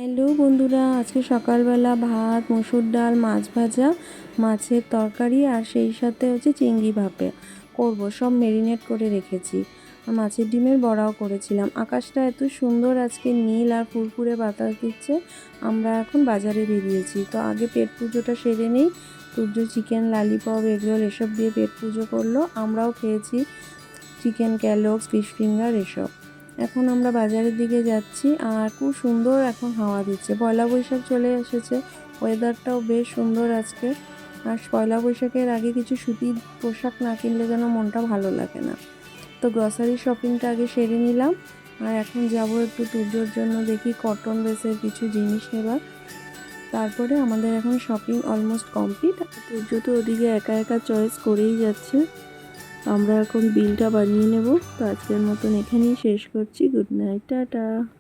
Hello বন্ধুরা, আজকে সকালবেলা ভাত, মসুর ডাল, মাছ ভাজা, মাছের তরকারি আর সেই সাথে হচ্ছে চিংড়ি ভাপা করব। সব মেরিনেট করে রেখেছি। আর মাছের ডিমের বড়াও করেছিলাম। আকাশটা এত সুন্দর আজকে, নীল আর ফুরফুরে বাতাস দিচ্ছে। আমরা এখন বাজারে বেরিয়েছি। তো আগে পেট পুজোটা সেরে নেই। সূর্য চিকেন, লালিপপ, এগরোল এসব দিয়ে পেট পুজো করলো। আমরাও খেয়েছি চিকেন ক্যালগস, ফিশ ফিঙ্গার এসব। এখন আমরা বাজারের দিকে যাচ্ছি আর খুব সুন্দর এখন হাওয়া দিচ্ছে। পয়লা বৈশাখ চলে এসেছে, ওয়েদারটাও বেশ সুন্দর আজকে। আর পয়লা বৈশাখের আগে কিছু সুতির পোশাক না কিনলে যেন মনটা ভালো লাগে না। তো গ্রসারি শপিংটা আগে সেরে নিলাম। আর এখন যাব একটু পুজোর জন্য, দেখি কটন বেসের কিছু জিনিস নেবার। তারপরে আমাদের এখন শপিং অলমোস্ট কমপ্লিট। পুজো তো ওদিকে একা একা চয়েস করেই যাচ্ছে। আমরা এখন বিলটা বানিয়ে নেব। তো আজকের মতন এখানেই শেষ করছি। Good night, tata.